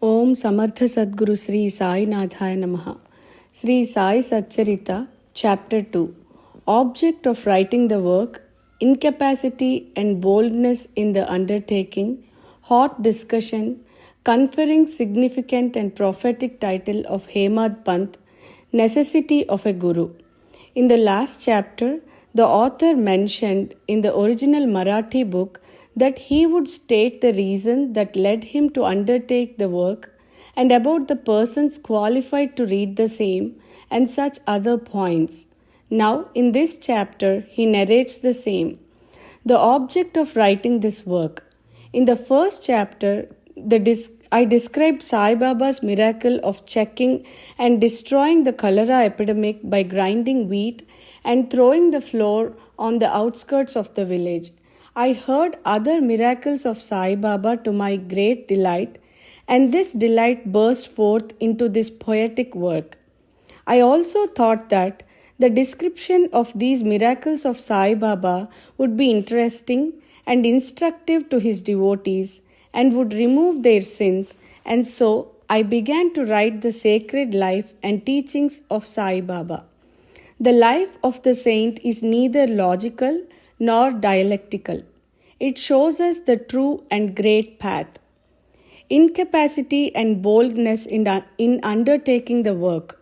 Om Samartha Sadguru Sri Sai Nathaya Namaha. Sri Sai Satcharita, Chapter 2. Object of writing the work, Incapacity and boldness in the undertaking, hot discussion, conferring significant and prophetic title of Hemadpant, necessity of a guru. In the last chapter, the author mentioned in the original Marathi book that he would state the reason that led him to undertake the work and about the persons qualified to read the same and such other points. Now, in this chapter, he narrates the same. The object of writing this work. In the first chapter, I described Sai Baba's miracle of checking and destroying the cholera epidemic by grinding wheat and throwing the flour on the outskirts of the village. I heard other miracles of Sai Baba to my great delight, and this delight burst forth into this poetic work. I also thought that the description of these miracles of Sai Baba would be interesting and instructive to his devotees and would remove their sins, and so I began to write the sacred life and teachings of Sai Baba. The life of the saint is neither logical nor dialectical. It shows us the true and great path. Incapacity and boldness in undertaking the work.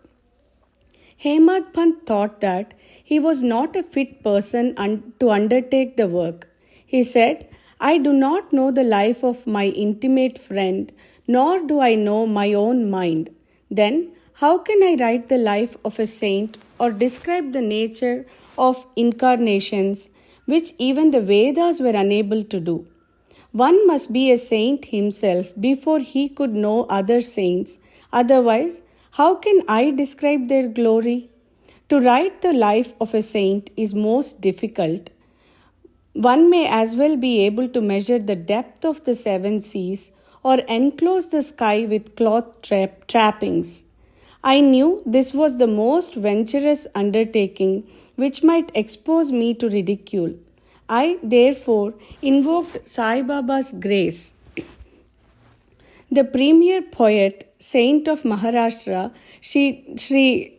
Hemadpant thought that he was not a fit person to undertake the work. He said, "I do not know the life of my intimate friend, nor do I know my own mind. Then, how can I write the life of a saint or describe the nature of incarnations, which even the Vedas were unable to do? One must be a saint himself before he could know other saints. Otherwise, how can I describe their glory? To write the life of a saint is most difficult. One may as well be able to measure the depth of the seven seas or enclose the sky with cloth trappings. I knew this was the most venturous undertaking which might expose me to ridicule. I therefore invoked Sai Baba's grace. The premier poet, saint of Maharashtra, Shri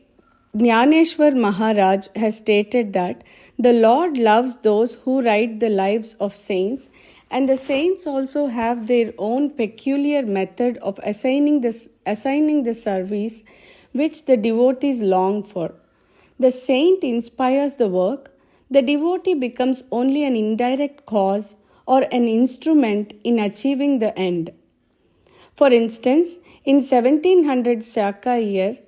Jnaneshwar Maharaj has stated that the Lord loves those who write the lives of saints, and the saints also have their own peculiar method of assigning the service which the devotees long for. The saint inspires the work, the devotee becomes only an indirect cause or an instrument in achieving the end. For instance, in 1700 Shaka year,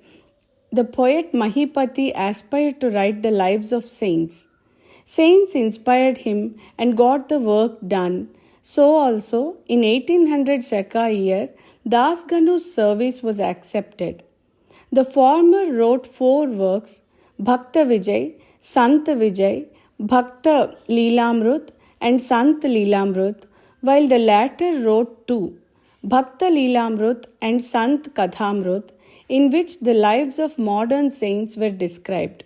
the poet Mahipati aspired to write the lives of saints. Saints inspired him and got the work done. So also, in 1800 Shaka year, Das Ganu's service was accepted. The former wrote 4 works, Bhakta Vijay, Sant Vijay, Bhakta Leelamrut and Sant Leelamrut, while the latter wrote 2, Bhakta Leelamrut and Sant Kathamrut, in which the lives of modern saints were described.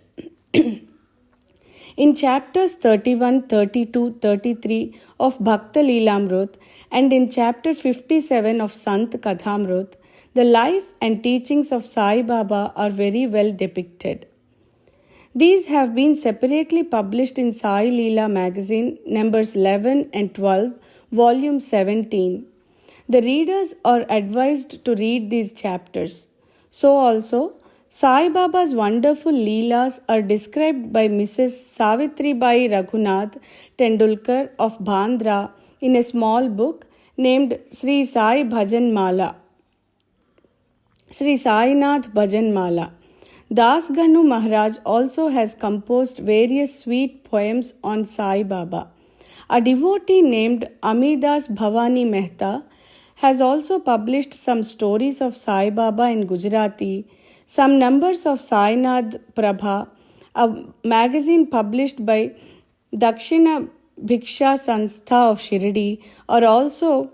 In chapters 31, 32, 33 of Bhakta Leelamrut and in chapter 57 of Sant Kathamrut, the life and teachings of Sai Baba are very well depicted. These have been separately published in Sai Leela magazine, numbers 11 and 12, volume 17. The readers are advised to read these chapters. So also, Sai Baba's wonderful Leelas are described by Mrs. Savitribai Raghunath Tendulkar of Bandra in a small book named SHRI Sai Bhajan Mala. Sri Sainath Bhajan Mala. Das Ganu Maharaj also has composed various sweet poems on Sai Baba. A devotee named Amidas Bhavani Mehta has also published some stories of Sai Baba in Gujarati, some numbers of Sainath Prabha, a magazine published by Dakshina Bhiksha Sanstha of Shirdi, are also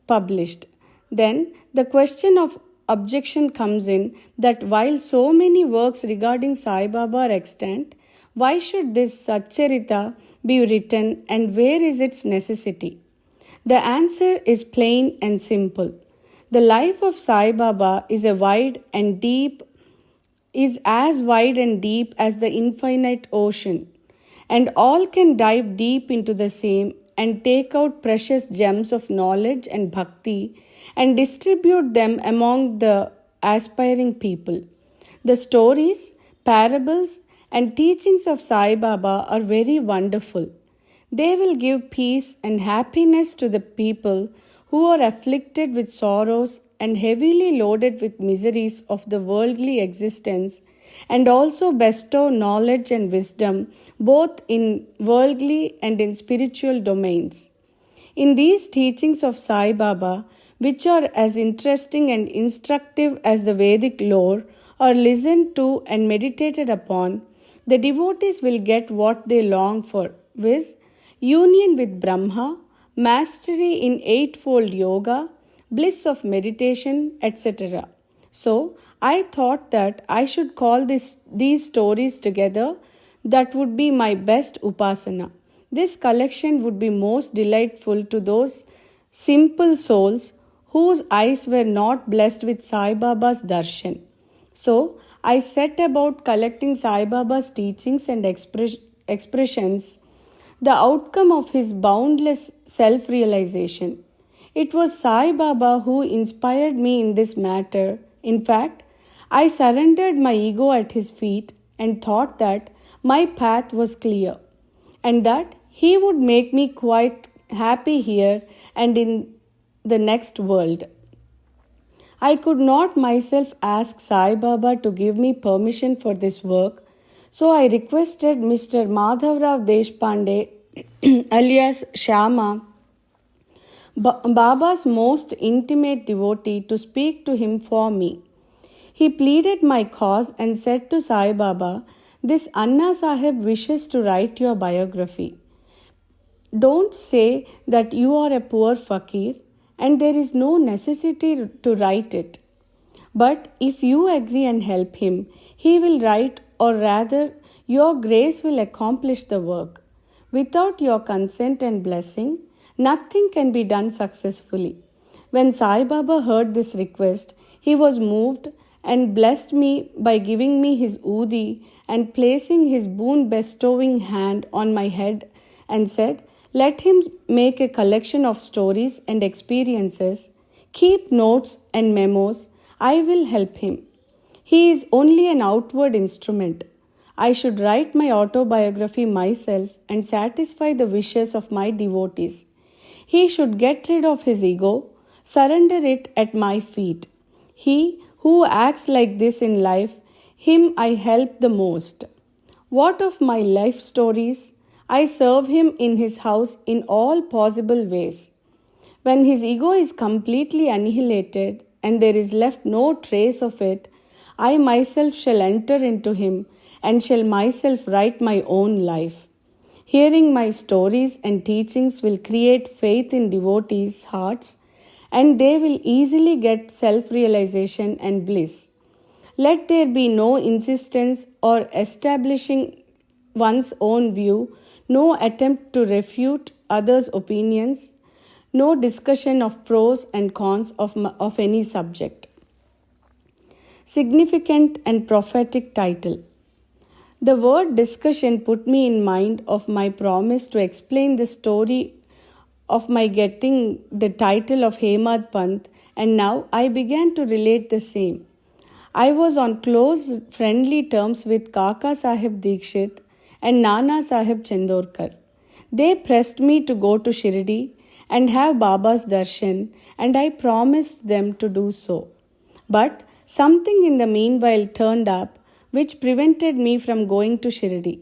published. Then the question of objection comes in that while so many works regarding Sai Baba are extant, why should this Satcharita be written and where is its necessity? The answer is plain and simple. The life of Sai Baba is as wide and deep as the infinite ocean, and all can dive deep into the same and take out precious gems of knowledge and bhakti and distribute them among the aspiring people. The stories, parables, and teachings of Sai Baba are very wonderful. They will give peace and happiness to the people who are afflicted with sorrows and heavily loaded with miseries of the worldly existence, and also bestow knowledge and wisdom both in worldly and in spiritual domains. In these teachings of Sai Baba, which are as interesting and instructive as the Vedic lore, are listened to and meditated upon, the devotees will get what they long for, viz., union with Brahma, mastery in eightfold yoga, bliss of meditation, etc. So, I thought that I should call these stories together. That would be my best upasana. This collection would be most delightful to those simple souls whose eyes were not blessed with Sai Baba's darshan. So, I set about collecting Sai Baba's teachings and expressions, the outcome of his boundless self-realization. It was Sai Baba who inspired me in this matter. In fact, I surrendered my ego at his feet and thought that my path was clear and that he would make me quite happy here and in the next world. I could not myself ask Sai Baba to give me permission for this work, so I requested Mr. Madhavrao Deshpande alias Shyama, Baba's most intimate devotee, to speak to him for me. He pleaded my cause and said to Sai Baba, "This Anna Sahib wishes to write your biography. Don't say that you are a poor fakir and there is no necessity to write it. But if you agree and help him, he will write, or rather, your grace will accomplish the work. Without your consent and blessing, nothing can be done successfully." When Sai Baba heard this request, he was moved and blessed me by giving me his udi and placing his boon bestowing hand on my head and said, "Let him make a collection of stories and experiences. Keep notes and memos. I will help him. He is only an outward instrument. I should write my autobiography myself and satisfy the wishes of my devotees. He should get rid of his ego, surrender it at my feet. He who acts like this in life, him I help the most. What of my life stories? I serve him in his house in all possible ways. When his ego is completely annihilated and there is left no trace of it, I myself shall enter into him and shall myself write my own life. Hearing my stories and teachings will create faith in devotees' hearts, and they will easily get self-realization and bliss. Let there be no insistence or establishing one's own view, no attempt to refute others' opinions, no discussion of pros and cons of any subject. Significant and prophetic title. The word discussion put me in mind of my promise to explain the story of my getting the title of Hemadpant, and now I began to relate the same. I was on close friendly terms with Kaka Sahib Dikshit and Nana Sahib Chandorkar. They pressed me to go to Shirdi and have Baba's darshan, and I promised them to do so. But something in the meanwhile turned up which prevented me from going to Shirdi.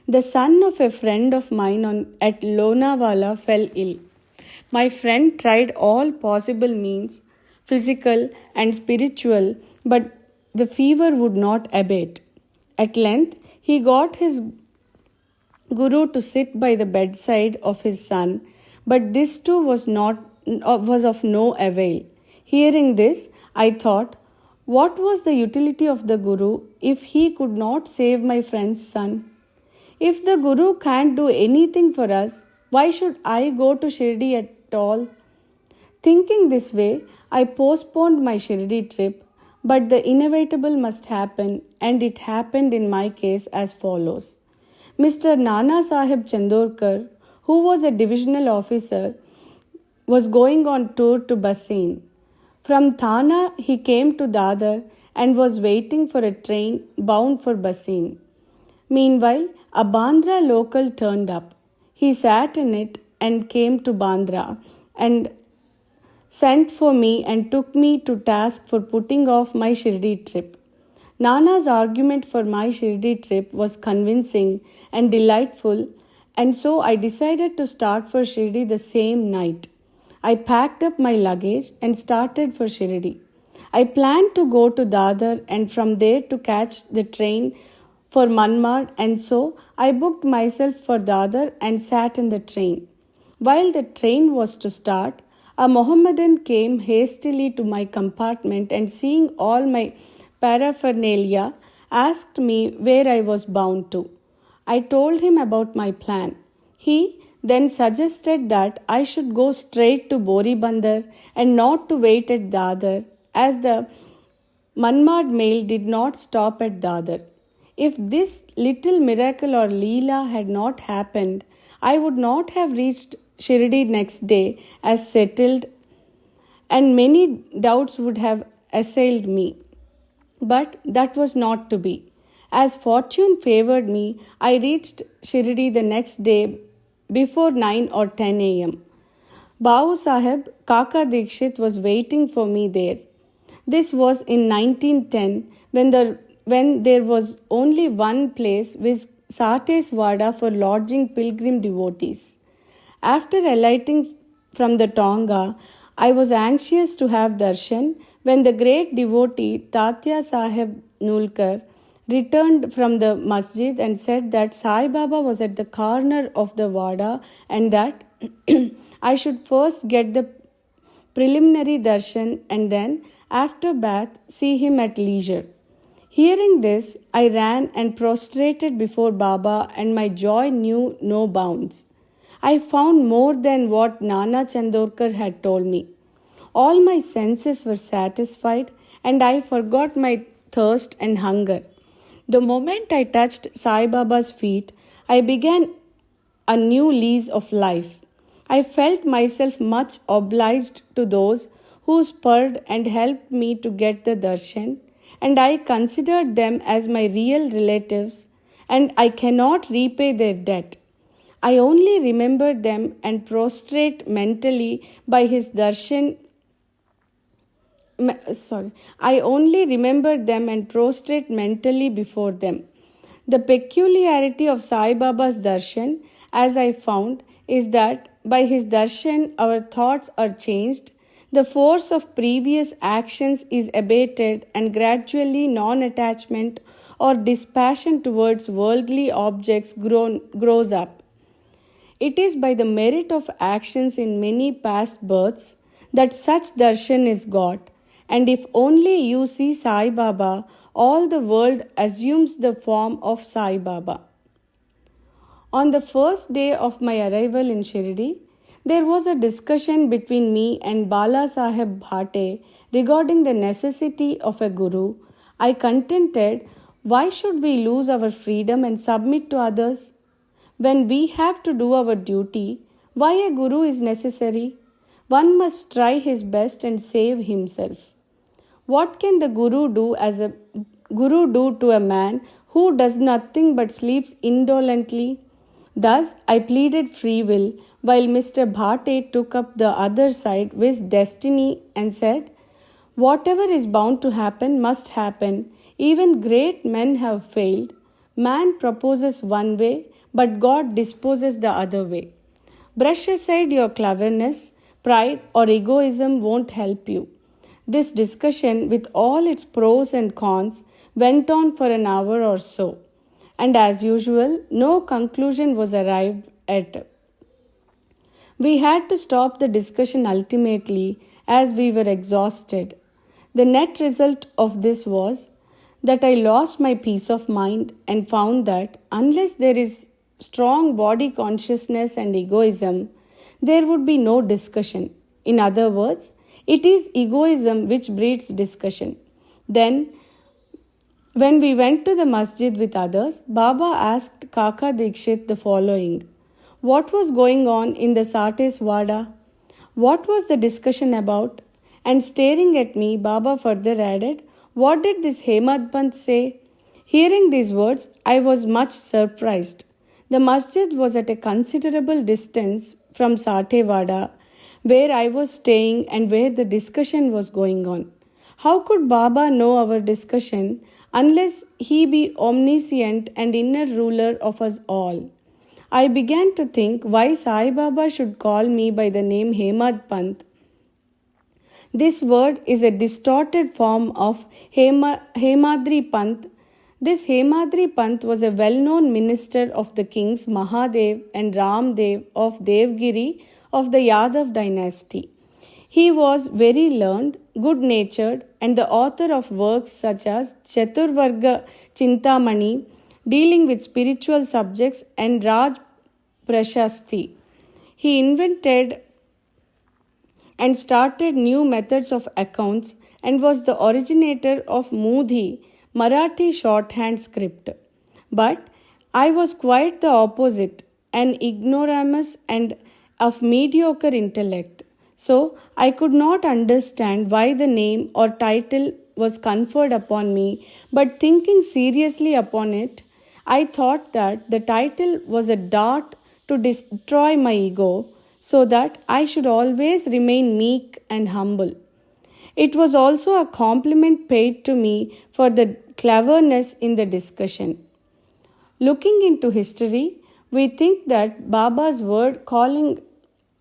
The son of a friend of mine at Lonavala fell ill. My friend tried all possible means, physical and spiritual, but the fever would not abate. At length, he got his guru to sit by the bedside of his son, but this too was of no avail. Hearing this, I thought, what was the utility of the guru if he could not save my friend's son? If the guru can't do anything for us, why should I go to Shirdi at all? Thinking this way, I postponed my Shirdi trip, but the inevitable must happen, and it happened in my case as follows. Mr. Nana Sahib Chandorkar, who was a divisional officer, was going on tour to Bassein. From Thana, he came to Dadar and was waiting for a train bound for Bassein. Meanwhile, a Bandra local turned up. He sat in it and came to Bandra and sent for me and took me to task for putting off my Shirdi trip. Nana's argument for my Shirdi trip was convincing and delightful, and so I decided to start for Shirdi the same night. I packed up my luggage and started for Shirdi. I planned to go to Dadar and from there to catch the train for Manmad, and so I booked myself for Dadar and sat in the train. While the train was to start, a Mohammedan came hastily to my compartment and seeing all my paraphernalia, asked me where I was bound to. I told him about my plan. He then suggested that I should go straight to Boribandar and not to wait at Dadar, as the Manmad mail did not stop at Dadar. If this little miracle or Leela had not happened, I would not have reached Shirdi next day as settled, and many doubts would have assailed me. But that was not to be. As fortune favored me, I reached Shirdi the next day before 9 or 10 a.m. Babu Sahib Kaka Dikshit was waiting for me there. This was in 1910 when there was only one place with Sateswada for lodging pilgrim devotees. After alighting from the Tonga, I was anxious to have darshan when the great devotee Tatya Sahib Nulkar returned from the masjid and said that Sai Baba was at the corner of the Wada and that I should first get the preliminary darshan and then, after bath, see him at leisure. Hearing this, I ran and prostrated before Baba, and my joy knew no bounds. I found more than what Nana Chandorkar had told me. All my senses were satisfied, and I forgot my thirst and hunger. The moment I touched Sai Baba's feet, I began a new lease of life. I felt myself much obliged to those who spurred and helped me to get the darshan, and I considered them as my real relatives, and I cannot repay their debt. I only remember them and prostrate mentally by his darshan. I only remember them and prostrate mentally before them. The peculiarity of Sai Baba's darshan, as I found, is that by his darshan our thoughts are changed, the force of previous actions is abated, and gradually non-attachment or dispassion towards worldly objects grows up. It is by the merit of actions in many past births that such darshan is got, and if only you see Sai Baba, all the world assumes the form of Sai Baba. On the first day of my arrival in Shirdi, there was a discussion between me and Bala Sahib Bhate regarding the necessity of a guru. I contended, why should we lose our freedom and submit to others? When we have to do our duty, why a guru is necessary? One must try his best and save himself. What can the guru do to a man who does nothing but sleeps indolently? Thus, I pleaded free will, while Mr. Bhate took up the other side with destiny and said, whatever is bound to happen must happen. Even great men have failed. Man proposes one way, but God disposes the other way. Brush aside your cleverness, pride, or egoism won't help you. This discussion, with all its pros and cons, went on for an hour or so, and as usual, no conclusion was arrived at. We had to stop the discussion ultimately as we were exhausted. The net result of this was that I lost my peace of mind and found that unless there is strong body consciousness and egoism, there would be no discussion. In other words, it is egoism which breeds discussion. Then, when we went to the masjid with others, Baba asked Kaka Dikshit the following: what was going on in the Sate's Wada? What was the discussion about? And staring at me, Baba further added, what did this Hemadpant say? Hearing these words, I was much surprised. The masjid was at a considerable distance from Satewada, where I was staying and where the discussion was going on. How could Baba know our discussion unless he be omniscient and inner ruler of us all? I began to think why Sai Baba should call me by the name Hemadpant. This word is a distorted form of Hemadri Pant. This Hemadri Pant was a well-known minister of the kings Mahadev and Ramdev of Devgiri of the Yadav dynasty. He was very learned, good-natured, and the author of works such as Chaturvarga Chintamani, dealing with spiritual subjects, and Raj Prashasti. He invented and started new methods of accounts and was the originator of Mudhi, Marathi shorthand script. But I was quite the opposite, an ignoramus and of mediocre intellect. So I could not understand why the name or title was conferred upon me, but thinking seriously upon it, I thought that the title was a dart to destroy my ego, so that I should always remain meek and humble. It was also a compliment paid to me for the cleverness in the discussion. Looking into history, we think that Baba's word calling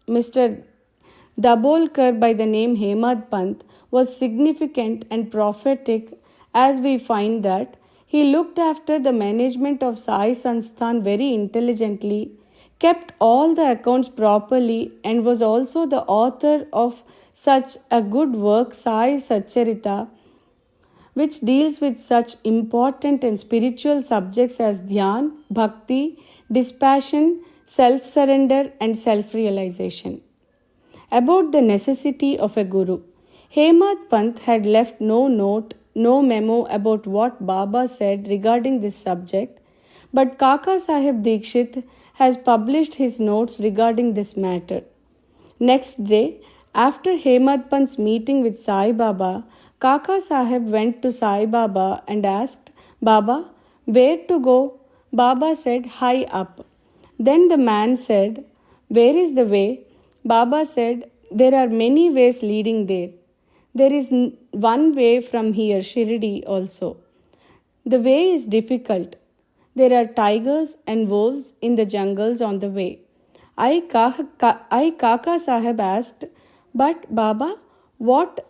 Mr. Dabolkar by the name Hemadpant was significant and prophetic, as we find that he looked after the management of Sai Sansthan very intelligently, kept all the accounts properly, and was also the author of such a good work, Sai Satcharita, which deals with such important and spiritual subjects as dhyan, bhakti, dispassion, self-surrender, and self-realization. About the necessity of a guru, Hemadpant had left no note, no memo about what Baba said regarding this subject, but Kaka Sahib Dikshit has published his notes regarding this matter. Next day, after Hemadpant's meeting with Sai Baba, Kaka Sahib went to Sai Baba and asked, Baba, where to go? Baba said, high up. Then the man said, where is the way? Baba said, there are many ways leading there. There is one way from here, Shirdi also. The way is difficult. There are tigers and wolves in the jungles on the way. I Kaka Sahib asked, but Baba, what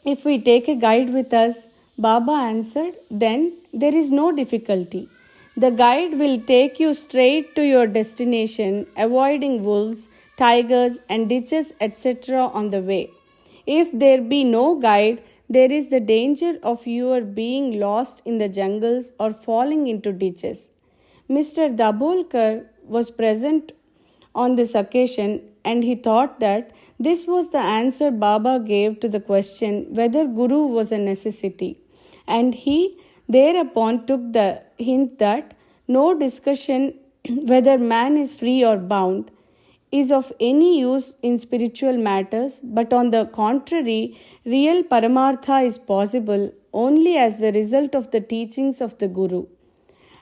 if we take a guide with us? Baba answered, then there is no difficulty. The guide will take you straight to your destination, avoiding wolves, tigers, and ditches, etc. on the way. If there be no guide, there is the danger of your being lost in the jungles or falling into ditches. Mr. Dabolkar was present on this occasion, and he thought that this was the answer Baba gave to the question whether Guru was a necessity, and he thereupon took the hint that no discussion whether man is free or bound is of any use in spiritual matters, but on the contrary, real Paramartha is possible only as the result of the teachings of the Guru.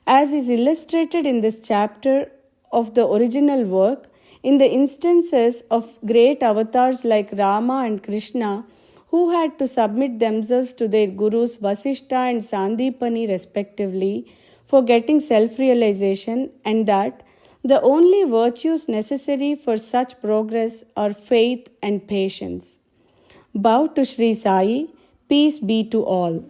As is illustrated in this chapter of the original work, in the instances of great avatars like Rama and Krishna, who had to submit themselves to their gurus Vasishta and Sandipani respectively for getting self-realization, and that the only virtues necessary for such progress are faith and patience. Bow to Sri Sai, peace be to all.